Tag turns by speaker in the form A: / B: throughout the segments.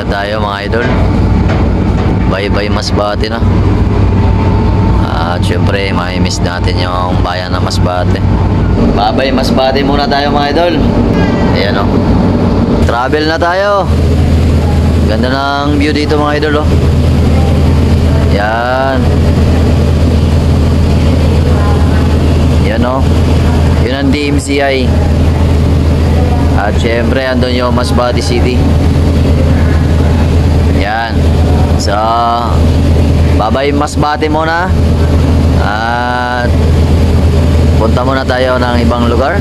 A: tayo mga idol. Bye-bye Masbate na. At syempre may-miss natin yung bayan ng Masbate. Bye-bye Masbate muna tayo mga idol. Ayan o. Travel na tayo. Ganda ng view dito mga idol o. Yan. Yan o. Yun ang DMCI. At syempre andun yung Masbate City. Yan. So bye-bye Masbate muna. At punta muna tayo ng ibang lugar.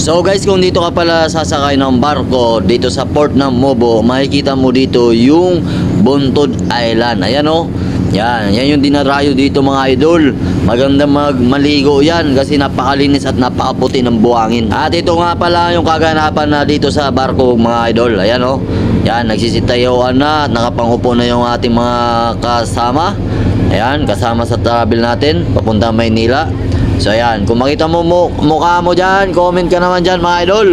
A: So guys, kung dito ka pala sasakay ng barko dito sa port ng Mobo, makikita mo dito yung Buntod Island. Ayan o. Yan yung dinarayo dito mga idol. Maganda maligo yan kasi napakalinis at napakaputi ng buhangin. At ito nga pala yung kaganapan na dito sa barko mga idol. Ayan o. Yan, nagsisitayuan na at nakapangupo na yung ating mga kasama. Ayan, kasama sa travel natin papunta Maynila. So ayan, kung makita mo mukha mo dyan, comment ka naman dyan mga idol.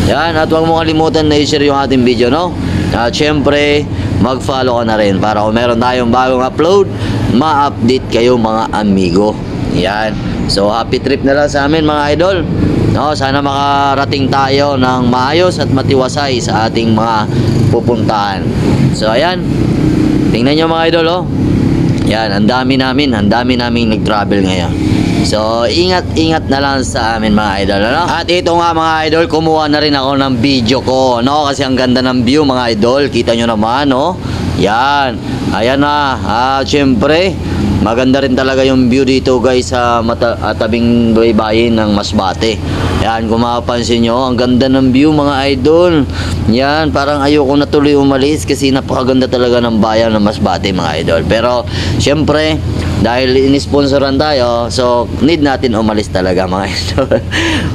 A: Yan, at huwag mo kalimutan na i-share yung ating video, no? At syempre, mag-follow ka na rin para kung meron tayong bagong upload, ma-update kayo mga amigo. Yan. So happy trip na lang sa amin mga idol. No, sana makarating tayo ng maayos at matiwasay sa ating mga pupuntahan. So ayan. Tingnan nyo mga idol, oh. Yan, ang dami naming nag-travel ngayon. So, ingat na lang sa amin mga idol, ano? At ito nga mga idol, kumuha na rin ako ng video ko, no? Kasi ang ganda ng view mga idol, kita nyo naman, no? Yan, ayan na. Syempre, maganda rin talaga yung view dito guys sa tabing baybayin ng Masbate. Yan, kung mapapansin nyo, ang ganda ng view mga idol. Yan, parang ayoko na tuloy umalis kasi napakaganda talaga ng bayan ng Masbate mga idol. Pero, syempre, dahil inisponsoran tayo, so need natin umalis talaga mga idol.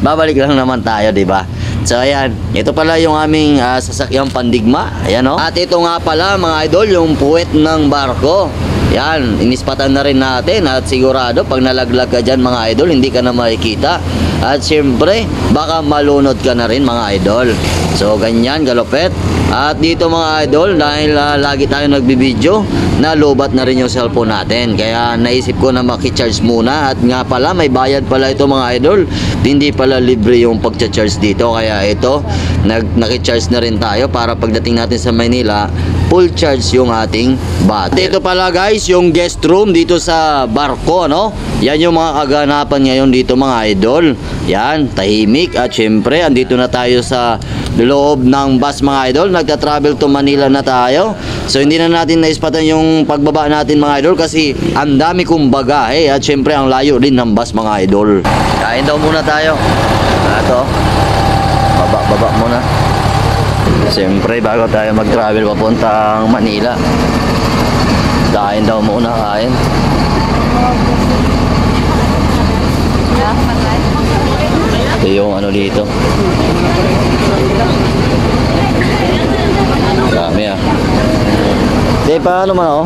A: Babalik lang naman tayo, di ba? So ayan, ito pala yung aming sasakyang Pandigma. Ayan o. At ito nga pala mga idol, yung puwet ng barko. Yan, inispatan na rin natin at sigurado pag nalaglag ka dyan mga idol, hindi ka na makikita. At siyempre, baka malunod ka na rin mga idol. So ganyan, galopet. At dito mga idol, dahil lagi tayo nagbibideo, nalubat na rin yung cellphone natin. Kaya naisip ko na makicharge muna. At nga pala, may bayad pala ito mga idol. Hindi pala libre yung pagcha-charge dito. Kaya ito, nakicharge na rin tayo para pagdating natin sa Maynila, full charge yung ating battery. Dito pala guys, yung guest room dito sa barko, no? Yan yung mga kaganapan ngayon dito mga idol. Yan, tahimik. At syempre, andito na tayo sa loob ng bus mga idol. Nagta-travel to Manila na tayo. So hindi na natin naispatan yung pagbaba natin mga idol kasi ang dami kong bagahe. At syempre ang layo din ng bus mga idol. Kain daw muna tayo. Ito, baba muna. Syempre bago tayo mag-travel papuntang Manila, kain daw muna, kain. Ito yung ano dito. Dami ah. Di pa ano man ako?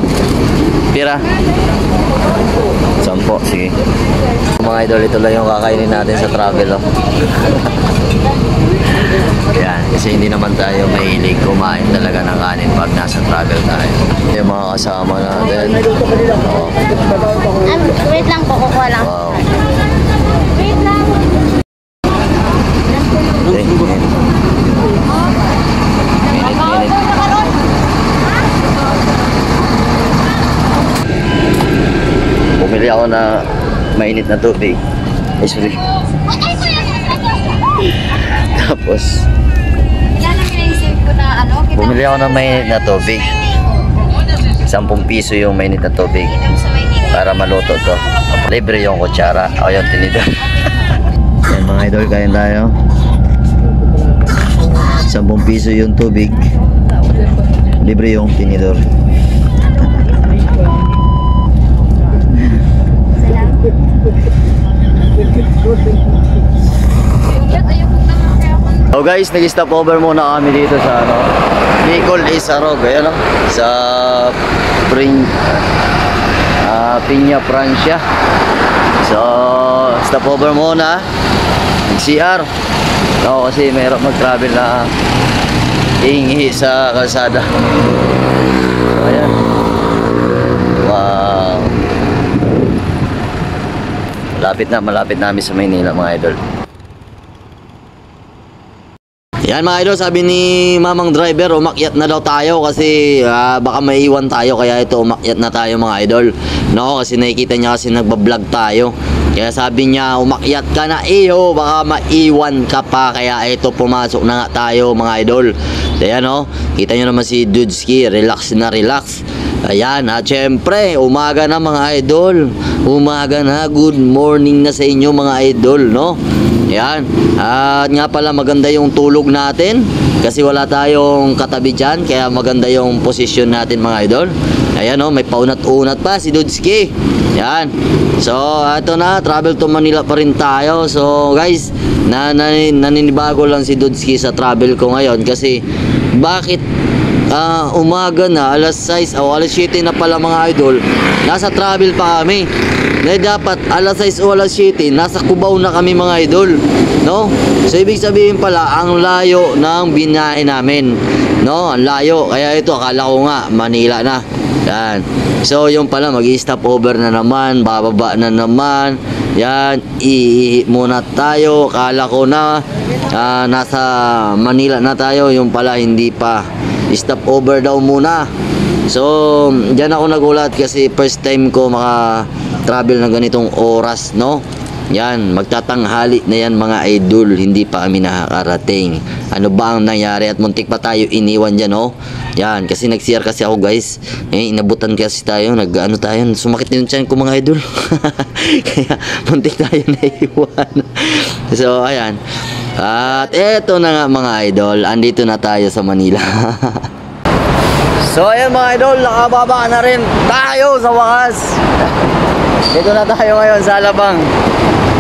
A: Pira? 10, sige. Mga idol, ito lang yung kakainin natin sa travel, oh. Yan, kasi hindi naman tayo mahilig kumain talaga ng kanin pag nasa travel tayo. Yung mga kasama natin. Oh.
B: Wait lang po, kukuha lang.
A: Wow.
B: Wait lang. Bumili ako na mainit na tubig. Ice cream. Tapos bumili ako ng mainit na tubig. 10 piso yung mainit na tubig para maluto to. Libre yung kutsara o yung tinidor. Yan mga idol, kain tayo. 10 piso yung tubig, libre yung tinidor. So guys, nag-stop over muna kami dito sa ano, Bicol Isarog, ayan o, sa Piña Francia. So stop over muna, CR. Oo, kasi mayroon mag-travel na ihingi sa kalsada. So, ayan. Wow. Malapit na kami sa Maynila, mga idol.
A: Yan mga idol, sabi ni mamang driver, umakyat na daw tayo kasi baka maiwan tayo, kaya ito umakyat na tayo mga idol. No, kasi nakikita niya kasi nagbablog tayo. Kaya sabi niya, umakyat ka na baka maiwan ka pa. Kaya ito, pumasok na nga tayo mga idol. Ayan o, kita nyo naman si Dudski, relax na relax. Ayan, at syempre, umaga na mga idol. Umaga na, good morning na sa inyo mga idol, no? Ayan, at nga pala maganda yung tulog natin kasi wala tayong katabi dyan, kaya maganda yung posisyon natin mga idol. Ayan o, may paunat-unat pa si Dudski. Ayan, so ito na, travel to Manila pa rin tayo. So guys, naninibago lang si Dudski sa travel ko ngayon kasi bakit umaga na, alas 6 o alas 7 na pala mga idol, nasa travel pa kami. Na dapat alas 6 o alas 7 nasa Cubao na kami mga idol, no? So ibig sabihin pala ang layo ng binahe namin, no? Ang layo, kaya ito akala ko nga Manila na. Yan. So yung pala mag-stop over na naman, bababa na naman. Yan, iihi muna tayo. Akala ko na nasa Manila na tayo, yung pala hindi pa. Stop over daw muna. So diyan ako nagulat kasi first time ko travel ng ganitong oras, no? Yan, magtatanghali na yan mga idol, hindi pa kami nakakarating. Ano ba ang nangyari at muntik pa tayo iniwan dyan, no? Yan, kasi nag-CR kasi ako guys. Inabutan kasi tayo, sumakit yung tiyan ko mga idol. Kaya muntik tayo naiwan. So, ayan. At eto na nga mga idol, andito na tayo sa Manila. So, ayan mga idol, nakababa na rin tayo sa wakas. Dito na tayo ngayon sa Alabang.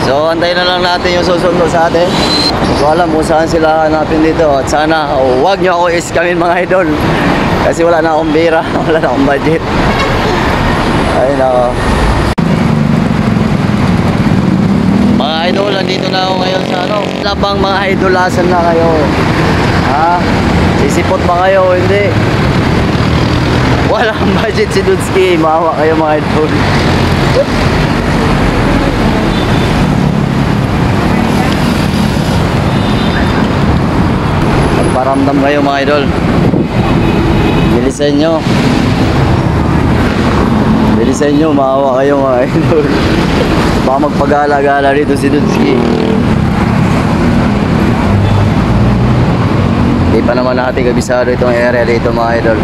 A: So antayin na lang natin yung susunod sa atin. So alam kung saan sila hanapin dito. At sana huwag nyo ako iskamin mga idol. Kasi wala na akong bira. Wala na akong budget. Ayun ako. Mga idol, nandito na ako ngayon sa Alabang mga idol. Asan na kayo? Sisipot ba kayo? Hindi. Wala akong budget si Dudski. Maawa kayo mga idol. Paramdam kayo mga idol. Bilisan nyo, maawa kayo mga idol. Baka magpagala-gala rito si Dudski. Hindi pa naman natin kabisado itong area dito mga idol.